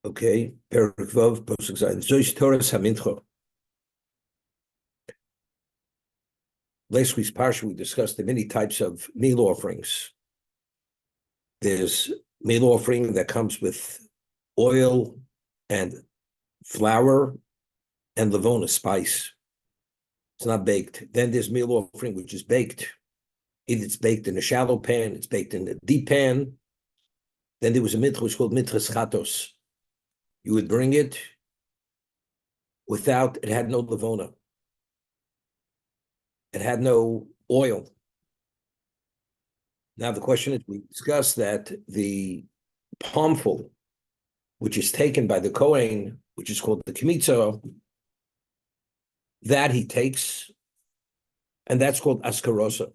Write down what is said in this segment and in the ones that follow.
Okay, Perek Vav, Posuk Zayin. Zois Torah Hamincha. Last week's parsha, we discussed the many types of meal offerings. There's meal offering that comes with oil and flour and lavona spice. It's not baked. Then there's meal offering which is baked. Either it's baked in a shallow pan, it's baked in a deep pan. Then there was a mincha which was called minchas chatos. You would bring it without, it had no lavona. It had no oil. Now the question is, we discussed that the palmful, which is taken by the Kohen, which is called the Kmitza, that he takes, and that's called Askarosa.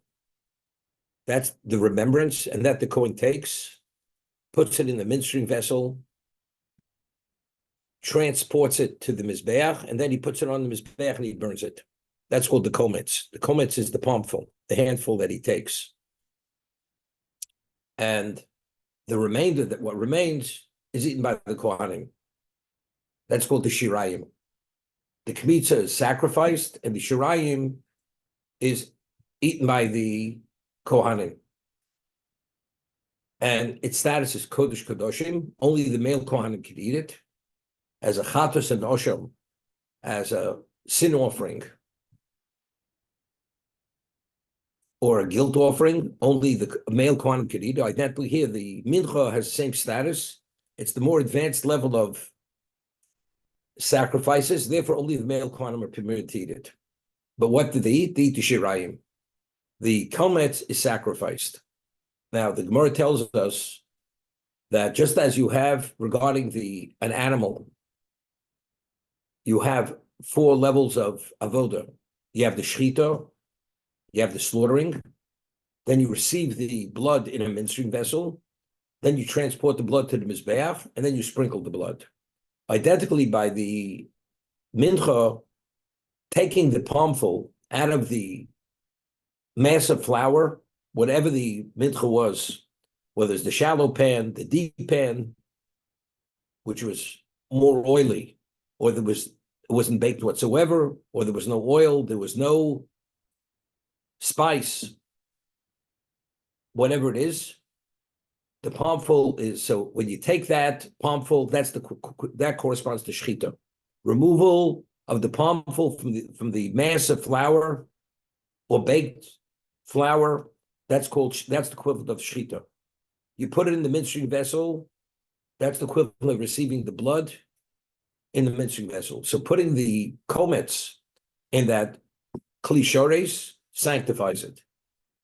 That's the remembrance, and that the Kohen takes, puts it in the ministering vessel, transports it to the Mizbeach, and then he puts it on the Mizbeach and he burns it. That's called the Kometz. The Kometz is the palmful, the handful that he takes. And the remainder, that what remains, is eaten by the Kohanim. That's called the Shirayim. The Kmitza is sacrificed, and the Shirayim is eaten by the Kohanim. And its status is Kodesh Kadoshim. Only the male Kohanim can eat it. As a Chatos and Osham, as a sin offering, or a guilt offering, only the male Kohanim can eat it. Identically here, the Mincha has the same status. It's the more advanced level of sacrifices, therefore only the male Kohanim are permitted to eat it. But what do they eat? They eat the Shirayim. The Kometz is sacrificed. Now, the Gemara tells us that just as you have regarding an animal, you have 4 levels of avoda. You have the shchita, you have the slaughtering, then you receive the blood in a ministering vessel, then you transport the blood to the Mizbeach, and then you sprinkle the blood. Identically, by the mincha, taking the palmful out of the mass of flour, whatever the mincha was, whether it's the shallow pan, the deep pan, which was more oily, or it wasn't baked whatsoever, or there was no oil, there was no spice, whatever it is, the palmful is, so when you take that palmful, that corresponds to shchita. Removal of the palmful from the mass of flour or baked flour, that's the equivalent of shchita. You put it in the ministering vessel, that's the equivalent of receiving the blood in the ministering vessel. So putting the kometz in that kli shores sanctifies it.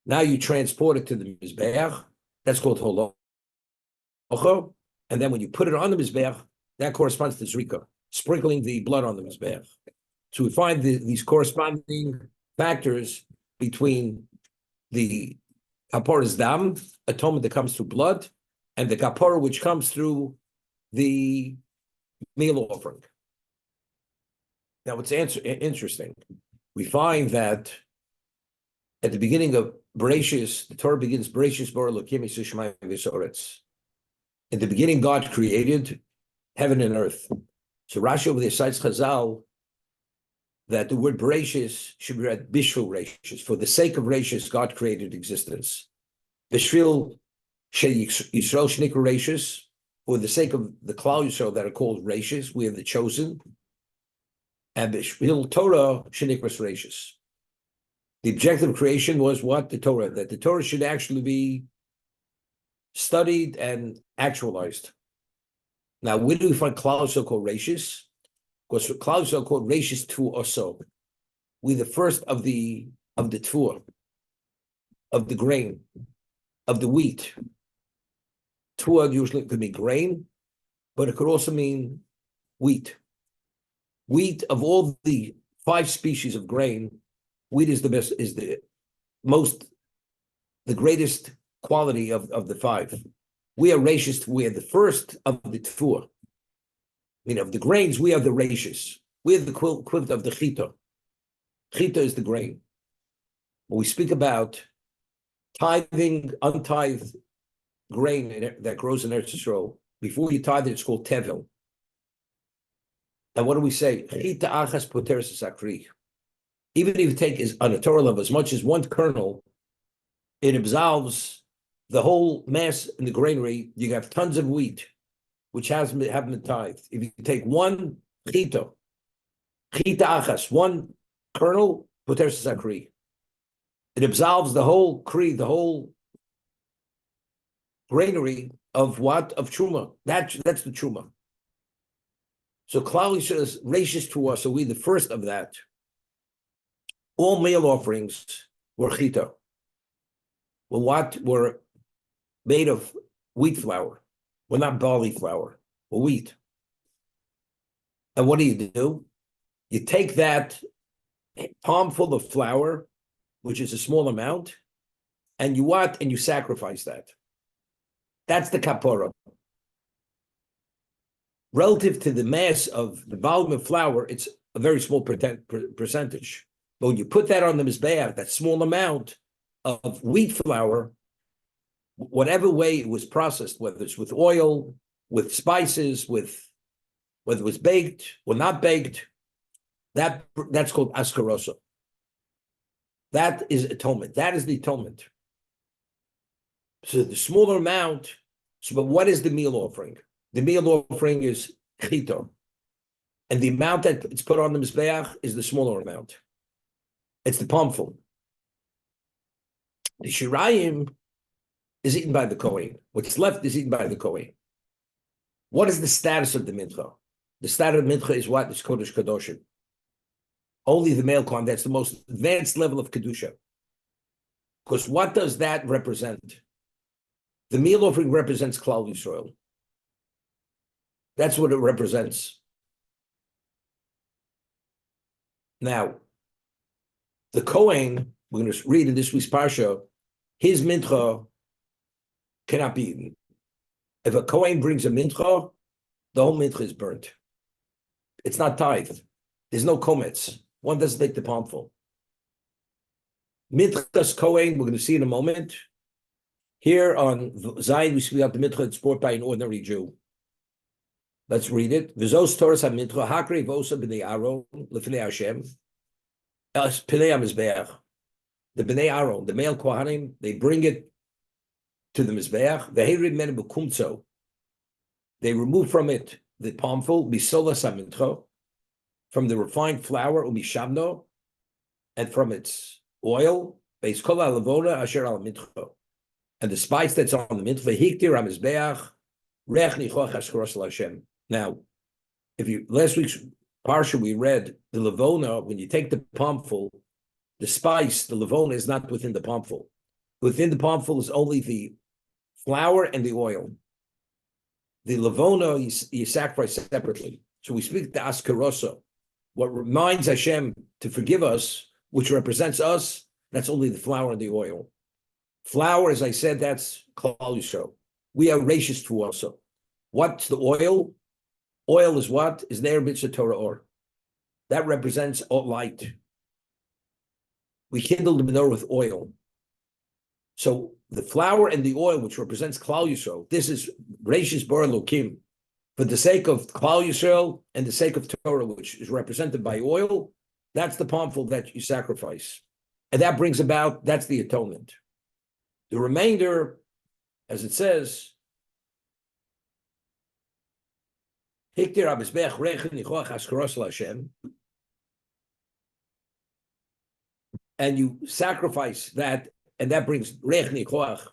Now you transport it to the Mizbeach, that's called holocha. And then when you put it on the Mizbeach, that corresponds to zrika, sprinkling the blood on the Mizbeach. So we find these corresponding factors between the kaporas dam, atonement that comes through blood, and the kapora which comes through the meal offering. Now, what's interesting, we find that at the beginning of Bereshis, the Torah begins, Bereshis bara Elokim es hashamayim v'ha'aretz. In the beginning, God created heaven and earth. So Rashi over there cites Chazal that the word Bereshis should be read Bishvil Reshis. For the sake of Reshis, God created existence. Bishvil Yisrael Shnikra Reshis. For the sake of the Klal Yisrael that are called Reshis, we are the chosen. And Bishvil Torah Shnikras Reshis. The objective of creation was what? The Torah. That the Torah should actually be studied and actualized. Now, where do we find Klal Yisrael called Reshis? Because Klal Yisrael called Reshis Tu Oso. We the first of the Tvua, of the grain, of the wheat. Tvua usually could mean grain, but it could also mean wheat. Wheat, of all the 5 species of grain, wheat is the best, is the greatest quality of the 5. We are Reshis, we are the first of the Tvua. I mean, of the grains, we are the Reshis. We are the equivalent of the Chita. Chita is the grain. When we speak about tithing, untithed grain that grows in Eretz Yisrael, before you tithe it, it's called Tevel. And what do we say? Chita achas poteres sakri. Even if you take is on a Torah level as much as one kernel, it absolves the whole mass in the granary. You have tons of wheat, which haven't been tithed. If you take one chita achas, one kernel, poteres sakri. It absolves the whole kri, the whole granary of what? Of truma. That's the truma. So Klal Yisrael is gracious to us. So we the first of that. All meal offerings were chita. Well, what were made of wheat flour? Well, not barley flour, but wheat. And what do? You take that palm full of flour, which is a small amount, and you sacrifice that. That's the kapora. Relative to the mass of the volume of flour, it's a very small percentage. But when you put that on the mizbeach, that small amount of wheat flour, whatever way it was processed, whether it's with oil, with spices, whether it was baked or not baked, that's called askarosa. That is atonement. That is the atonement. So the smaller amount. So, but what is the meal offering? The meal offering is chita, and the amount that it's put on the mizbeach is the smaller amount. It's the palmful. The shirayim is eaten by the kohen. What's left is eaten by the kohen. What is the status of the mincha? The status of the mincha is what? It's kodesh kadoshim. Only the male kohen. That's the most advanced level of kedusha. Because what does that represent? The meal offering represents Klal Yisrael. That's what it represents. Now, the Kohen, we're going to read in this week's Parsha, his mincha cannot be eaten. If a Kohen brings a mincha, the whole mincha is burnt. It's not tithed. There's no komets. One doesn't take the palmful. Minchas Kohen, we're going to see in a moment. Here on Zion, we speak about the mincha that's brought by an ordinary Jew. Let's read it. V'zos Torah ha-mincha hakri vosa b'nei Aaron l'fnei Hashem p'nei ha-mizbeach. The b'nei Aaron, the male kohanim, they bring it to the mizbeach. V'heirid men b'kumtzo. They remove from it the palmful b'solas ha-mincha, from the refined flour u'mishamno, and from its oil beis kol ha-lavona asher al-mincha, and the spice that's on the mincha. V'hiktir ha-mizbeach rech nichoach hashkaros l'Hashem. Now, if you last week's parsha we read the levona, when you take the palmful, the spice, the levona is not within the palmful. Within the palmful is only the flour and the oil. The levona you sacrifice separately. So we speak the askarosa. What reminds Hashem to forgive us, which represents us, that's only the flour and the oil. Flour, as I said, that's Klal Yisrael. We are gracious to also. What's the oil? Oil is what? Is Ner Mitzvah Torah Or. That represents light. We kindle the menorah with oil. So the flour and the oil, which represents Klal Yisrael, this is gracious Bar Elokim. For the sake of Klal Yisrael and the sake of Torah, which is represented by oil, that's the palmful that you sacrifice. And that brings about, that's the atonement. The remainder, as it says, Hiktir ha-mizbeach rechen nichoach hashkaros l'Hashem, and you sacrifice that, and that brings rech nichoach,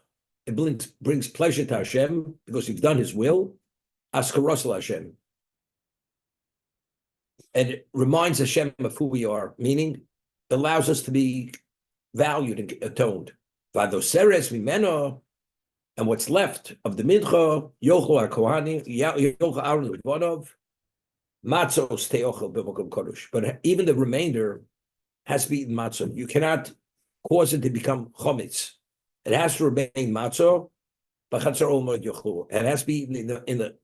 it brings pleasure to Hashem, because you've done His will, hashkaros l'Hashem. And it reminds Hashem of who we are, meaning it allows us to be valued and atoned. Vadoseres mimeno, and what's left of the mincha, yochel ha-kohanim, yochel Aaron l'vonov, matzos teochel b'mokom kodesh. But even the remainder has to be eaten matzah. You cannot cause it to become chometz. It has to remain matzah, b'chatzar ol moed yochlu. It has to be eaten in the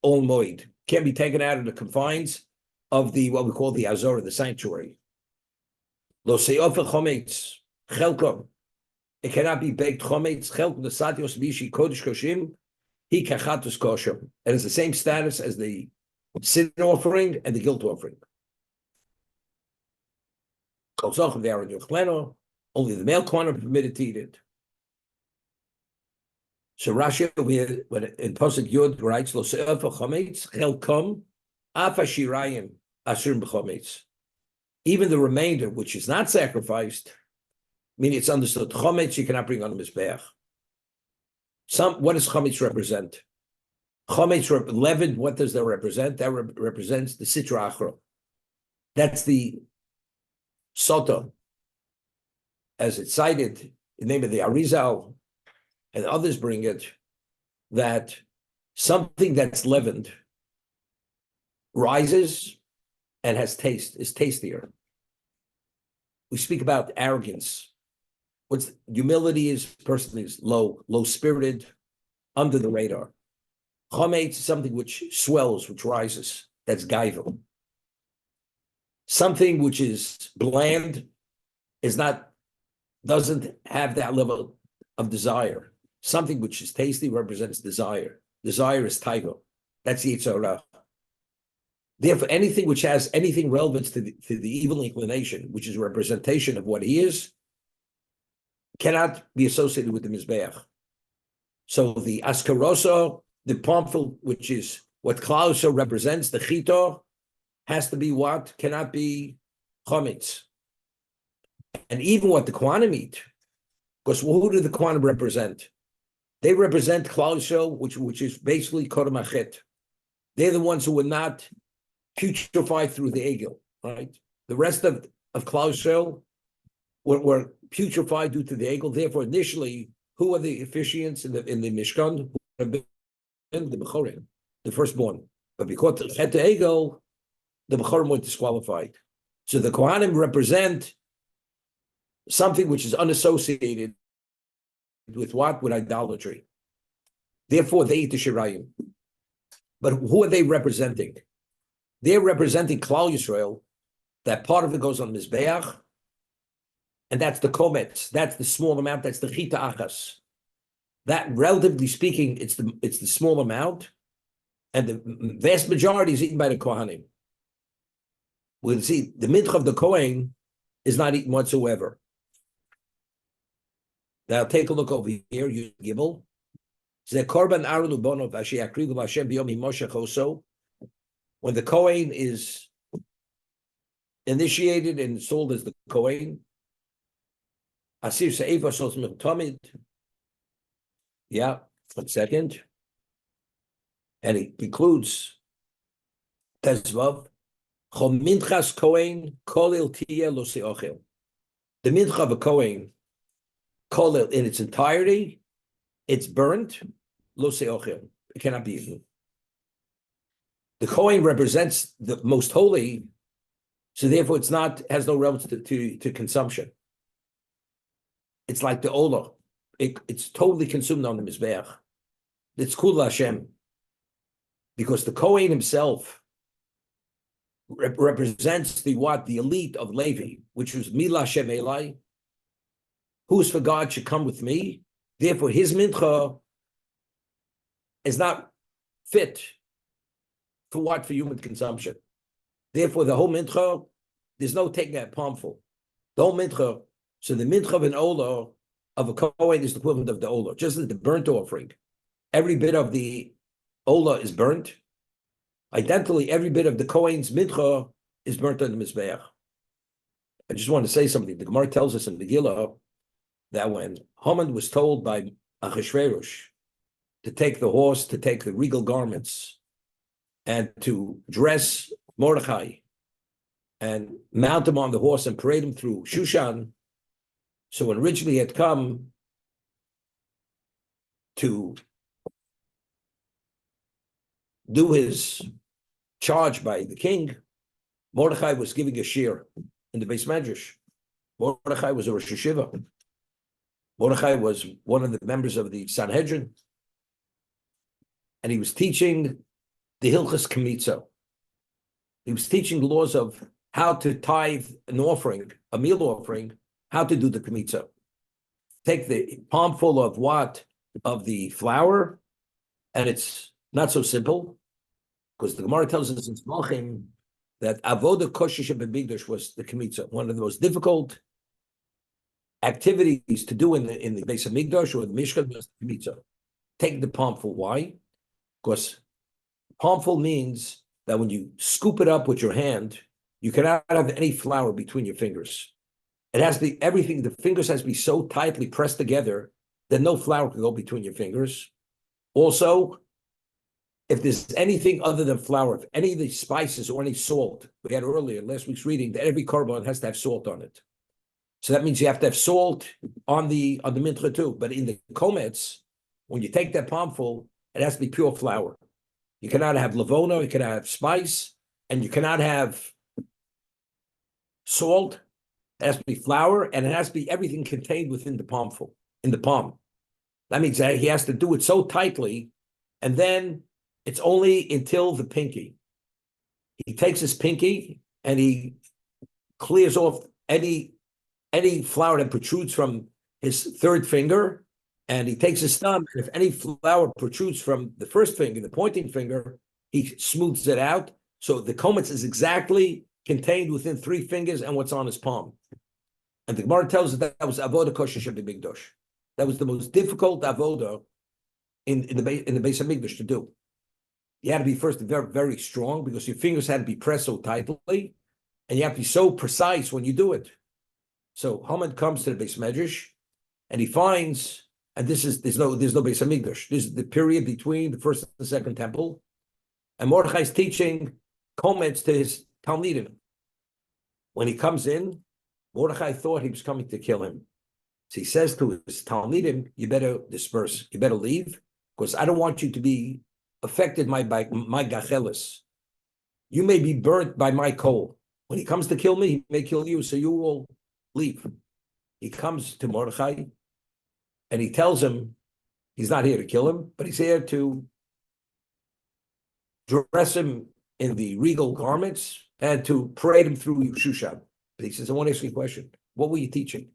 ol moed. Can't be taken out of the confines of the what we call the azor, the sanctuary. Lo se'ofer chometz chelkom. It cannot be baked chometz chelkom the satios bishi kodesh koshim he kachatus kosher. It is the same status as the sin offering and the guilt offering. Only the male Kohen are permitted to eat it. So Rashi, when in Pasuk Yud writes, "Lo se'efa chametz chelkom afa shirayim asurim b'chametz." Even the remainder, which is not sacrificed, meaning it's understood chametz you cannot bring on the mizbeach. What does chametz represent? Chametz leavened. What does that represent? That represents the sitra achra. That's the sota, as it's cited in the name of the Arizal, and others bring it, that something that's leavened rises and has taste, is tastier. We speak about arrogance. What's humility is person is low-spirited, under the radar. Chametz is something which swells, which rises. That's gaivel. Something which is bland doesn't have that level of desire. Something which is tasty represents desire. Desire is taiva. That's the Yetzer Hara. Therefore, anything which has anything relevant to the evil inclination, which is a representation of what he is, cannot be associated with the Mizbeach. So the Askarosa, the pomfil, which is what Klausa represents, the Chito, has to be what? Cannot be Chametz. And even what the Kohanim eat, because who do the Kohanim represent? They represent Klausa, which is basically Kodem Achet. They're the ones who were not putrefied through the egel, right? The rest of Klausa were putrefied due to the egel. Therefore, initially, who are the officiants in the Mishkan? The Bechorim, the firstborn. But because of the egel, the Bechorim were disqualified. So the Kohanim represent something which is unassociated with what? With idolatry. Therefore, they eat the Shirayim. But who are they representing? They're representing Klal Yisrael. That part of it goes on Mizbeach, and that's the Kometz. That's the small amount. That's the Chita Achas. That, relatively speaking, it's the small amount, and the vast majority is eaten by the Kohanim. We'll see the mincha of the Kohen is not eaten whatsoever. Now take a look over here, you Gimel. When the Kohen is initiated and installed as the Kohen, Asir Se'eva Sos Tamid. Yeah, 1 second. And he concludes Tezvav. Chom minchas Kohen kolil tiyeh lo se'ochel. The mincha of a Kohen, kolil in its entirety, it's burnt, lo se'ochel. It cannot be eaten. The Kohen represents the most holy, so therefore it's has no relevance to consumption. It's like the Olah. It's totally consumed on the Mizbeach. It's Kula Hashem. Because the Kohen himself represents the elite of Levi, which was Mila Hashem Elai, who's for God should come with me. Therefore, his mincha is not fit for human consumption. Therefore, the whole mincha, there's no taking that palmful. The whole mincha, so the mincha of an olah of a kohen is the equivalent of the olah, just as the burnt offering. Every bit of the olah is burnt. Identically, every bit of the kohen's mincha is burnt on the mizbeach. I just want to say something. The Gemara tells us in Megillah that when Haman was told by Achashverosh to take the horse, to take the regal garments, and to dress Mordechai and mount him on the horse and parade him through Shushan. So when originally he had come to do his charge by the king, Mordechai was giving a shir in the Beis Medrash. Mordechai was a Rosh Hashiva. Mordechai was one of the members of the Sanhedrin, and he was teaching the Hilchas Kemitza. He was teaching the laws of how to tithe an offering, a meal offering, how to do the Kemitza. Take the palmful of the flour, and it's not so simple. Because the Gemara tells us in Malachim that Avoda Kosher B'Mikdash was the Kemitza, one of the most difficult activities to do in the base of Mikdash or the Mishkan was the Kemitza. Take the palmful. Why? Because palmful means that when you scoop it up with your hand, you cannot have any flour between your fingers. It has to be everything, the fingers has to be so tightly pressed together that no flour can go between your fingers. Also, if there's anything other than flour, if any of the spices or any salt, we had earlier, last week's reading, that every korban has to have salt on it. So that means you have to have salt on the mincha too. But in the komets, when you take that palmful, it has to be pure flour. You cannot have lavona, you cannot have spice, and you cannot have salt. It has to be flour, and it has to be everything contained within the palmful, in the palm. That means that he has to do it so tightly, and then it's only until the pinky. He takes his pinky and he clears off any flour that protrudes from his third finger, and he takes his thumb, and if any flour protrudes from the first finger, the pointing finger, he smooths it out. So the komets is exactly contained within 3 fingers and what's on his palm. And the Gemara tells us that was avoda kosher shebimikdash. That was the most difficult avoda in the base of Mikdash to do. You had to be first very, very strong because your fingers had to be pressed so tightly, and you have to be so precise when you do it. So Haman comes to the Beis Medrash, and he finds, and there's no Beis Hamikdash. This is the period between the first and the second temple, and Mordechai is teaching komets to his Talmidim. When he comes in, Mordechai thought he was coming to kill him. So he says to his Talmidim, you better disperse, you better leave, because I don't want you to be affected by my gachelis. You may be burnt by my coal. When he comes to kill me, he may kill you, so you will leave. He comes to Mordechai, and he tells him he's not here to kill him, but he's here to dress him in the regal garments and to parade him through Shushan. But he says, I want to ask you a question. What were you teaching?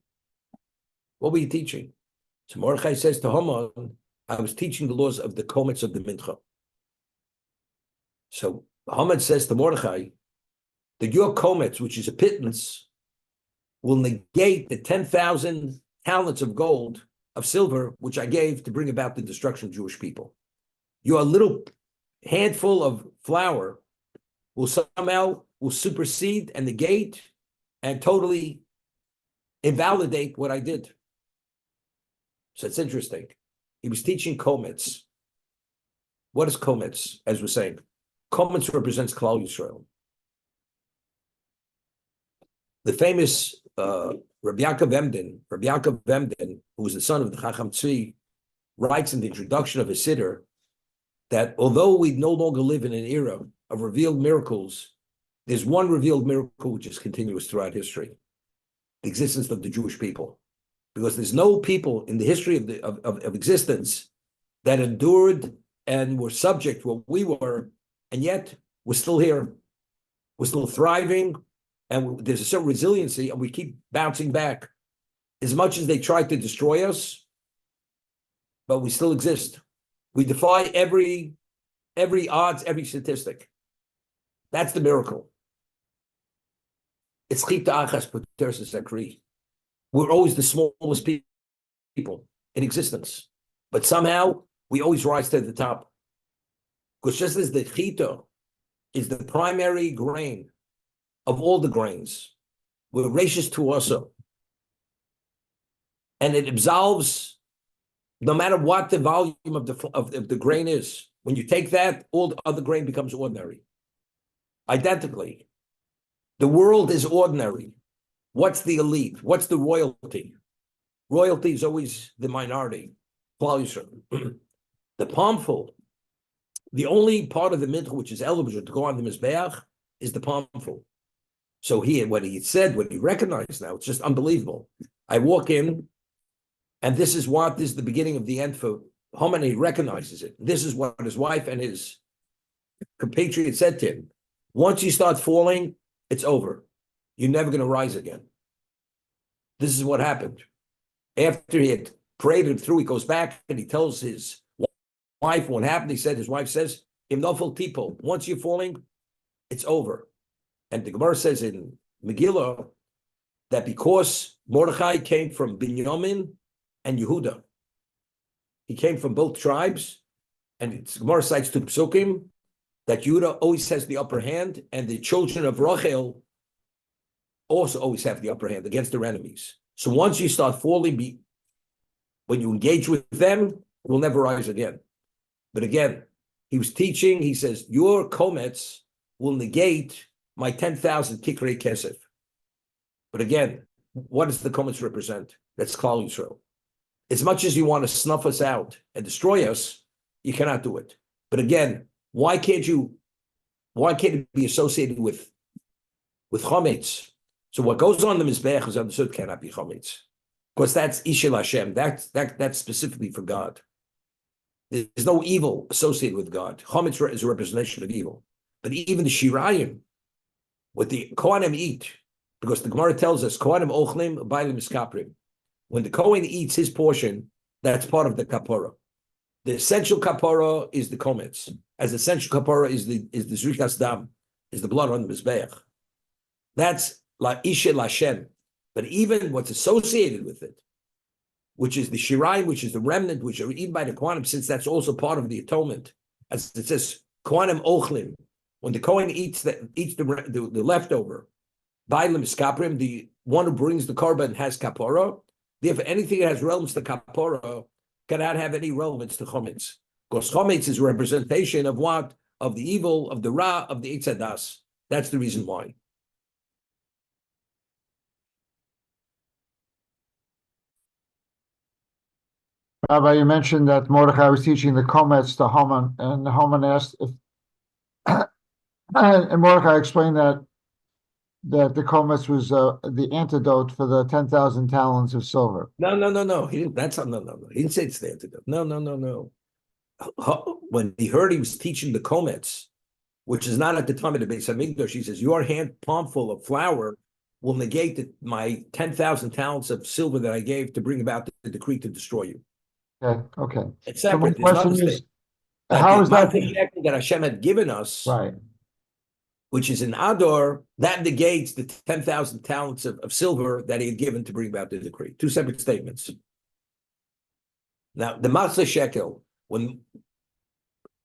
What were you teaching? So Mordechai says to Haman, I was teaching the laws of the komets of the mincha. So Haman says to Mordechai that your komets, which is a pittance, will negate the 10,000 talents of gold, of silver, which I gave to bring about the destruction of Jewish people. Your little handful of flour will supersede and negate and totally invalidate what I did. So it's interesting. He was teaching komets. What is komets, as we're saying? Komets represents Klal Yisrael. The famous Rabbi Yaakov Emden, who was the son of the Chacham Tzvi, writes in the introduction of his Siddur that although we no longer live in an era of revealed miracles, there's one revealed miracle which is continuous throughout history: the existence of the Jewish people. Because there's no people in the history of existence that endured and were subject to what we were, and yet we're still here. We're still thriving, and there's a certain resiliency, and we keep bouncing back. As much as they try to destroy us, but we still exist. We defy every odds, every statistic. That's the miracle. It's chita achas puteres zakri. We're always the smallest people in existence, but somehow we always rise to the top. Because just as the chita is the primary grain of all the grains, we're rachis to also, and it absolves no matter what the volume of the grain is. When you take that, all the other grain becomes ordinary. Identically, the world is ordinary. What's the elite? What's the royalty? Royalty is always the minority. The palmful, the only part of the mincha which is eligible to go on the mizbeach is the palmful. So what he recognized now, it's just unbelievable. I walk in, and this is the beginning of the end for Haman. He recognizes it. This is what his wife and his compatriot said to him. Once you start falling, it's over. You're never going to rise again. This is what happened. After he had prayed it through, he goes back and he tells his wife what happened. His wife says, Im nofel tipo. Once you're falling, it's over. And the Gemara says in Megillah that because Mordechai came from Binyamin and Yehuda, he came from both tribes, and it's Gemara cites two psukim that Yehuda always has the upper hand, and the children of Rachel also always have the upper hand against their enemies. So once you start falling, when you engage with them, it will never rise again. But again, he was teaching, he says, your komets will negate my 10,000 kikrei kesef. But again, what does the komets represent? That's Klal Yisrael. As much as you want to snuff us out and destroy us, you cannot do it. But again, why can't it be associated with chametz? So what goes on the Mizbeach is understood cannot be chametz. Because that's Ishel Hashem. That's specifically for God. There's no evil associated with God. Chametz is a representation of evil. But even the Shirayim, what the Kohanim eat, because the Gemara tells us, Kohanim ochlim, bailim iskaprim. When the Kohen eats his portion, that's part of the kapara. The essential kapara is the komets. As essential kapara is the zrikas dam, is the blood on the Mizbeach. That's la Ishel Hashem. But even what's associated with it, which is the Shirayim, which is the remnant, which are eaten by the Kohanim, since that's also part of the atonement, as it says, Kohanim ochlim. When the Kohen eats the leftover, bailim iskaprim, the one who brings the korban has kapara. Therefore, anything that has relevance to kapara cannot have any relevance to chometz. Because chometz is a representation of what? Of the evil, of the ra, of the Eitz Hadas. That's the reason why. Rabbi, you mentioned that Mordechai was teaching the komets to Haman, and Haman asked if, and Mordechai explained that the komets was the antidote for the 10,000 talents of silver. No. He didn't. No. He didn't say it's the antidote. No. When he heard he was teaching the komets, which is not at the time of the Beis Hamikdash, he says, your palm full of flour will negate my 10,000 talents of silver that I gave to bring about the decree to destroy you. Okay. It's separate. So my question is, how is that that Hashem had given us, right? Which is in Ador, that negates the 10,000 talents of silver that he had given to bring about the decree. Two separate statements. Now, the Matzah Shekel, when,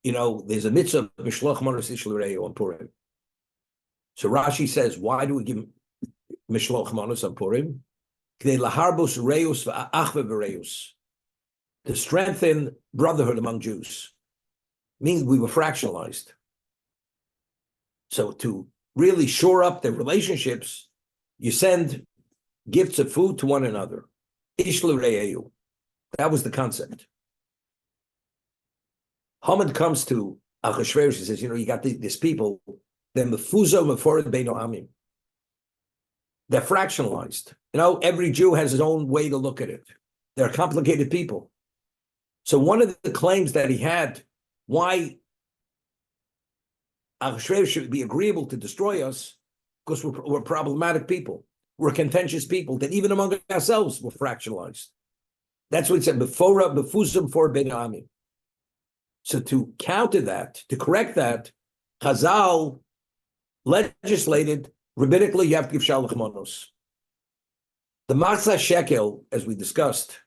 there's a mitzvah of Mishloach Manos Ish L'Re'u on Purim. So Rashi says, why do we give Mishloach Manos on Purim? K'nei laharbos reus v'achve v'reus. To strengthen brotherhood among Jews. Means we were fractionalized. So to really shore up their relationships, you send gifts of food to one another. Ish l're'eu. That was the concept. Haman comes to Achashverosh, he says, you got these people, they're mefuzo mefored beino amim. They're fractionalized. Every Jew has his own way to look at it. They're complicated people. So one of the claims that he had, why Achashverosh should be agreeable to destroy us, because we're problematic people. We're contentious people that even among ourselves we're fractionalized. That's what he said, befuzum for ben amim. So to counter that, to correct that, Chazal legislated, rabbinically, you have to give shalach manos. The matzah shekel, as we discussed,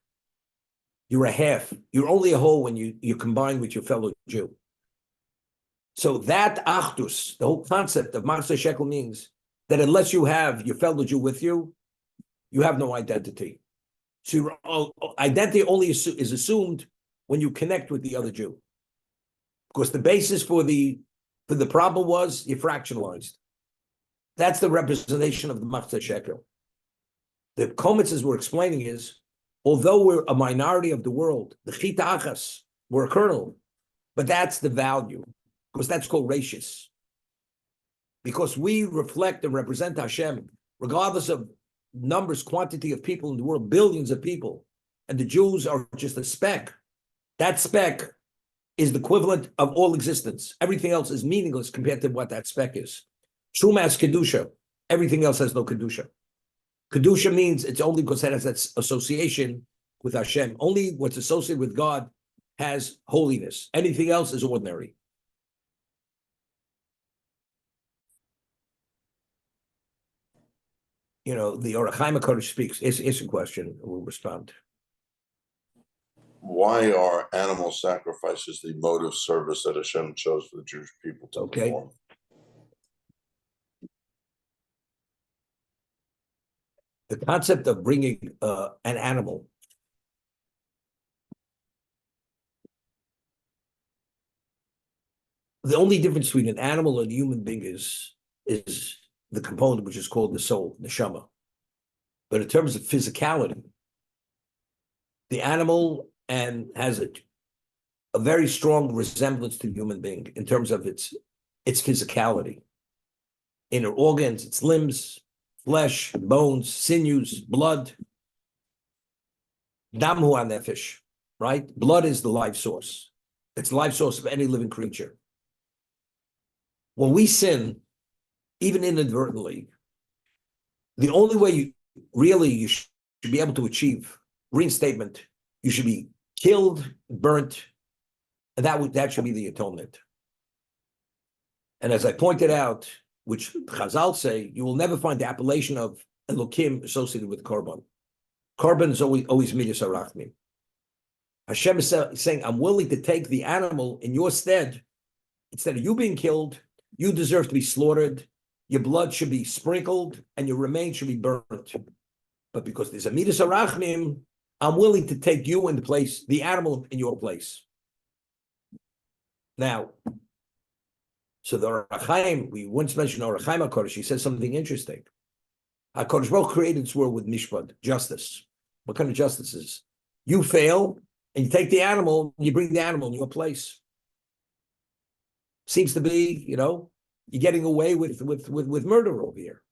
you're a half. You're only a whole when you combine with your fellow Jew. So that achdus, the whole concept of matzah shekel means that unless you have your fellow Jew with you, you have no identity. So your identity only is assumed when you connect with the other Jew. Because the basis for the problem was you're fractionalized. That's the representation of the matzah shekel. The komets we're explaining is, although we're a minority of the world, the chita achas, we're a kernel, but that's the value, because that's called rachis. Because we reflect and represent Hashem, regardless of numbers, quantity of people in the world, billions of people, and the Jews are just a speck. That speck is the equivalent of all existence. Everything else is meaningless compared to what that speck is. Truma has kedusha. Everything else has no kedusha. Kedusha means it's only because it has that association with Hashem. Only what's associated with God has holiness. Anything else is ordinary. the Orach Chaim HaKadosh speaks. It's a question. We'll respond. Why are animal sacrifices the mode of service that Hashem chose for the Jewish people to perform? The concept of bringing an animal. The only difference between an animal and a human being is the component which is called the soul, the neshama. But in terms of physicality, the animal has a very strong resemblance to the human being in terms of its physicality. Inner organs, its limbs, flesh, bones, sinews, blood. Damhu nefesh, right? Blood is the life source. It's the life source of any living creature. When we sin, even inadvertently, the only way you should be able to achieve reinstatement, you should be killed, burnt, and that should be the atonement. And as I pointed out, which Chazal say, you will never find the appellation of Elokim associated with Korban. Korban is always midas harachmim. Hashem is saying, I'm willing to take the animal in your stead. Instead of you being killed, you deserve to be slaughtered. Your blood should be sprinkled and your remains should be burnt. But because there's a midas harachmim, I'm willing to take you in the animal in your place. Now, so the Orach Chaim, we once mentioned Orach Chaim HaKadosh, he says something interesting. HaKadosh Baruch Hu created this world with mishpat, justice. What kind of justice is? You fail, and you take the animal, and you bring the animal in your place. Seems to be, you're getting away with murder over here.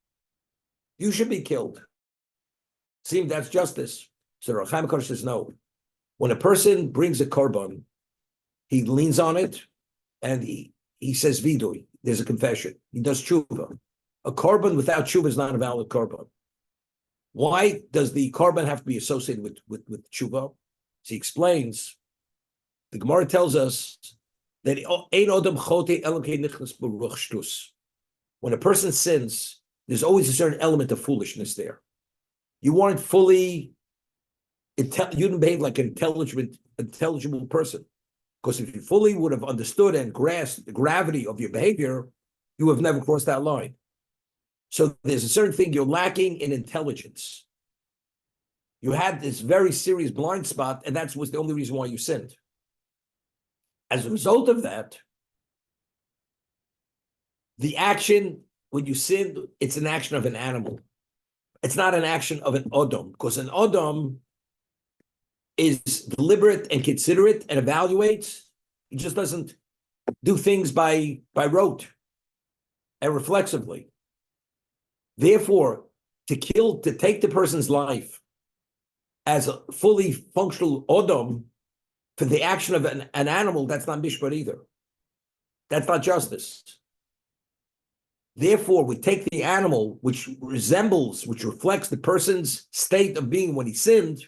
You should be killed. Seems that's justice. So Orach Chaim HaKadosh says no. When a person brings a korban, he leans on it, and he says vidui. There's a confession. He does tshuva. A korban without tshuva is not a valid korban. Why does the korban have to be associated with tshuva? So he explains. The Gemara tells us that ein odam chote elokei nichnas b'ruach shtus. When a person sins, there's always a certain element of foolishness there. You weren't fully. You didn't behave like an intelligible person. Because if you fully would have understood and grasped the gravity of your behavior, you would have never crossed that line. So there's a certain thing you're lacking in intelligence. You had this very serious blind spot, and that was the only reason why you sinned. As a result of that, the action, when you sin, it's an action of an animal. It's not an action of an Odom, because an Odom is deliberate and considerate and evaluates. He just doesn't do things by rote and reflexively. Therefore, to take the person's life as a fully functional Odom for the action of an animal, that's not mishpat either. That's not justice. Therefore, we take the animal, which reflects the person's state of being when he sinned,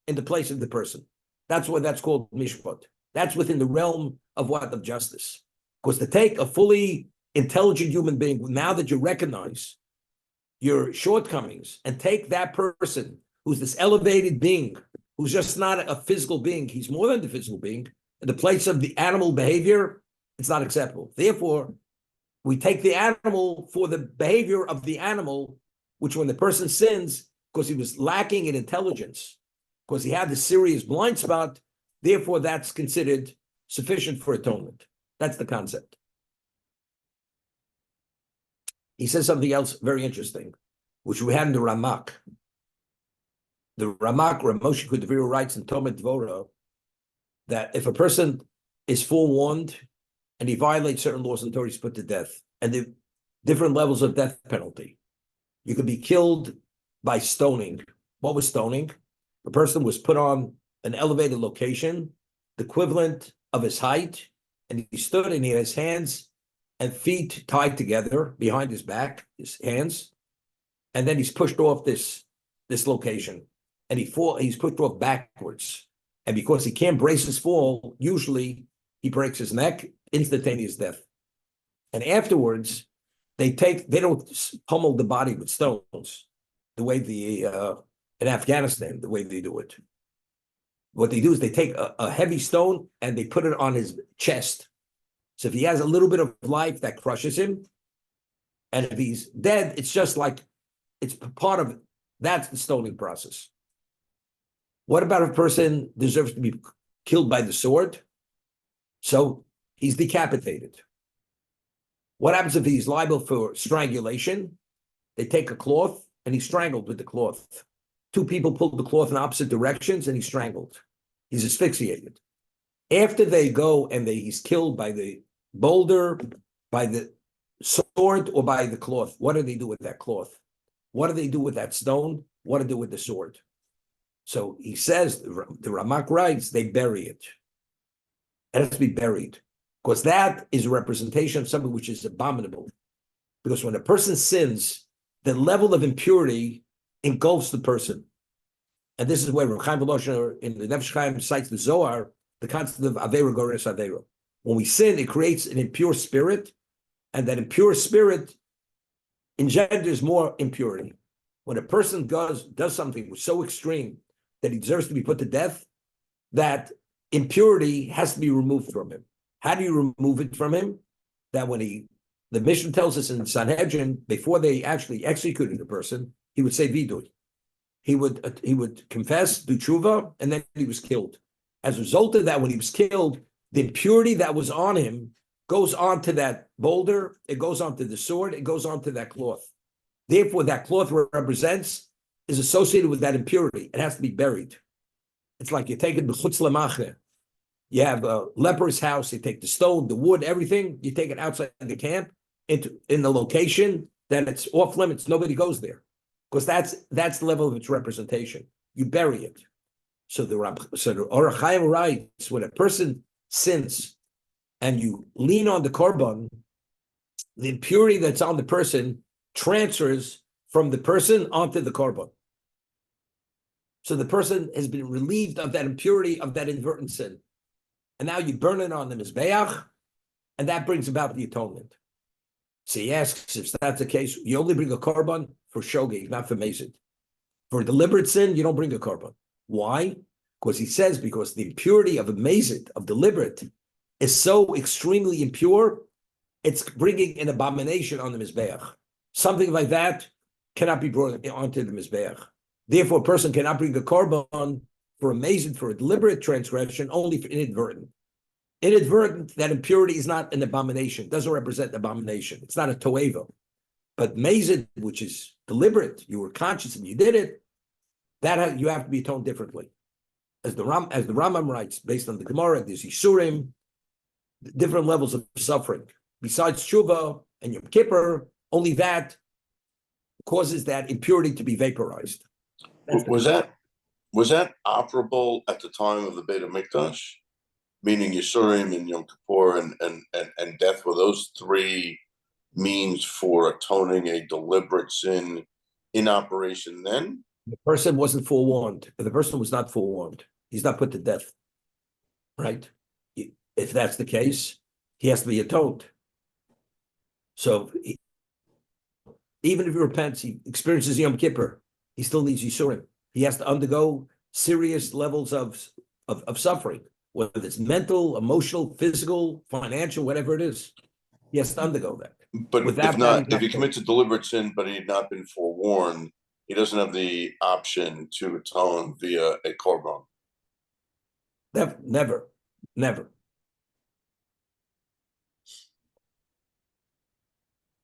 in the place of the person. That's called mishpat. That's within the realm of justice. Because to take a fully intelligent human being, now that you recognize your shortcomings, and take that person who's this elevated being, who's just not a physical being, he's more than the physical being, in the place of the animal behavior, it's not acceptable. Therefore, we take the animal for the behavior of the animal, which when the person sins, because he was lacking in intelligence, because he had this serious blind spot, therefore that's considered sufficient for atonement. That's the concept. He says something else very interesting, which we had in the Ramak. The Ramak, Rav Moshe Kudavira, writes in Tomet Dvorah that if a person is forewarned and he violates certain laws in Torah, he's put to death. And the different levels of death penalty. You could be killed by stoning. What was stoning? A person was put on an elevated location, the equivalent of his height, and he stood and he had his hands and feet tied together behind his back, his hands, and then he's pushed off this location, and he's pushed off backwards. And because he can't brace his fall, usually he breaks his neck, instantaneous death. And afterwards, they don't pummel the body with stones. the way in Afghanistan, the way they do it. What they do is they take a heavy stone and they put it on his chest. So if he has a little bit of life, that crushes him. And if he's dead, it's just like, it's part of, that's the stoning process. What about if a person deserves to be killed by the sword? So he's decapitated. What happens if he's liable for strangulation? They take a cloth and he's strangled with the cloth. Two people pull the cloth in opposite directions and he's strangled. He's asphyxiated. After they go and he's killed by the boulder, by the sword, or by the cloth, what do they do with that cloth? What do they do with that stone? What do they do with the sword? So he says, the Ramak writes, they bury it. It has to be buried. Because that is a representation of something which is abominable. Because when a person sins, the level of impurity engulfs the person. And this is where Reb Chaim Volosher in the Nefesh Chaim cites the Zohar, the concept of Aveira Gores Aveira. When we sin, it creates an impure spirit, and that impure spirit engenders more impurity. When a person does something so extreme that he deserves to be put to death, that impurity has to be removed from him. How do you remove it from him? That when the Mishnah tells us in Sanhedrin, before they actually executed the person, he would say vidui. He would confess, do tshuva, and then he was killed. As a result of that, when he was killed, the impurity that was on him goes onto that boulder, it goes onto the sword, it goes onto that cloth. Therefore, that cloth is associated with that impurity. It has to be buried. It's like you take it b'chutz lemachne. You have a leper's house, you take the stone, the wood, everything, you take it outside the camp, in the location, then it's off limits, nobody goes there. Because that's the level of its representation. You bury it. So the Orach Chaim writes, when a person sins and you lean on the korban, the impurity that's on the person transfers from the person onto the korban. So the person has been relieved of that impurity, of that inadvertent sin. And now you burn it on the Mizbeach, and that brings about the atonement. So he asks, if that's the case, you only bring a korban for shogeg, not for mezid. For deliberate sin, you don't bring a korban. Why? Because he says, because the impurity of a mezid, of deliberate, is so extremely impure, it's bringing an abomination on the Mizbeach. Something like that cannot be brought onto the Mizbeach. Therefore, a person cannot bring a korban for a mezid, for a deliberate transgression, only for inadvertent. Inadvertent, that impurity is not an abomination, doesn't represent an abomination. It's not a toeva. But mezid, which is deliberate, you were conscious and you did it, that you have to be atoned differently. As the Rambam writes, based on the Gemara, there's Yisurim, different levels of suffering. Besides tshuva and Yom Kippur, only that causes that impurity to be vaporized. Was that operable at the time of the Beit HaMikdash? Meaning Yisurim and Yom Kippur and death, were those three means for atoning a deliberate sin in operation then? The person wasn't forewarned. The person was not forewarned. He's not put to death. Right? If that's the case, he has to be atoned. So even if he repents, he experiences Yom Kippur, he still needs Yisurim. He has to undergo serious levels of suffering, whether it's mental, emotional, physical, financial, whatever it is. He has to undergo that. But Without if he commits a deliberate sin, but he had not been forewarned, he doesn't have the option to atone via a korban. Never.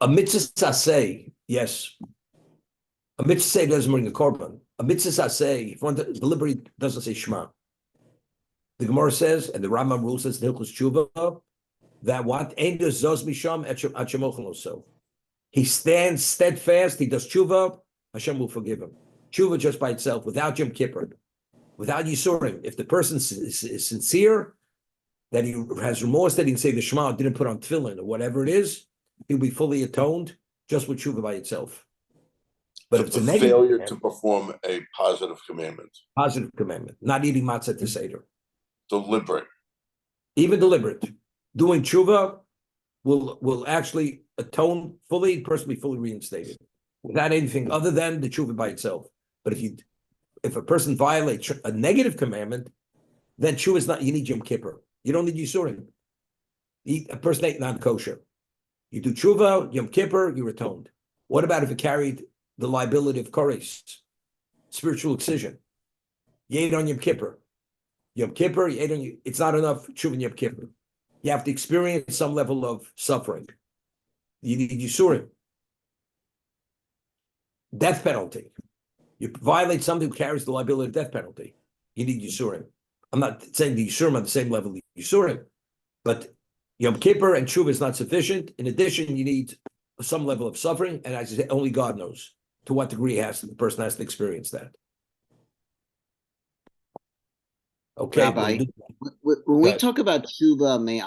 A mitzvah saseh, yes. A mitzvah doesn't bring a korban. A mitzvah saseh, if one deliberately doesn't say Shema. The Gemara says, and the Rambam rules says, Hilchos Tshuva, that what? He stands steadfast, he does tshuva, Hashem will forgive him. Tshuva just by itself, without Yom Kippur, without Yisurim. If the person is sincere, that he has remorse, that he can say the Shema, didn't put on tefillin, or whatever it is, he'll be fully atoned just with tshuva by itself. But So if it's a the negative failure commandment, to perform a positive commandment, not eating matzah to Seder, deliberate. even deliberate, doing tshuva will actually atone fully, the person be fully reinstated. without anything other than the tshuva by itself. But if a person violates a negative commandment, then tshuva is not. You need Yom Kippur. You don't need Yisurim. A person ate non-kosher. You do tshuva, Yom Kippur, you're atoned. What about if it carried the liability of koris, spiritual excision? You ate on Yom Kippur. Yom Kippur, you ate on. It's not enough tshuva and Yom Kippur. You have to experience some level of suffering. You need Yisurim. Death penalty. You violate something who carries the liability of death penalty. You need Yisurim. I'm not saying the Yisurim on the same level as Yisurim, but Yom Kippur and Tshuva is not sufficient. In addition, you need some level of suffering, and as I say, only God knows to what degree the person has to experience that. Okay, Rabbi, we'll do that. when we Right. talk about tshuva me'ach,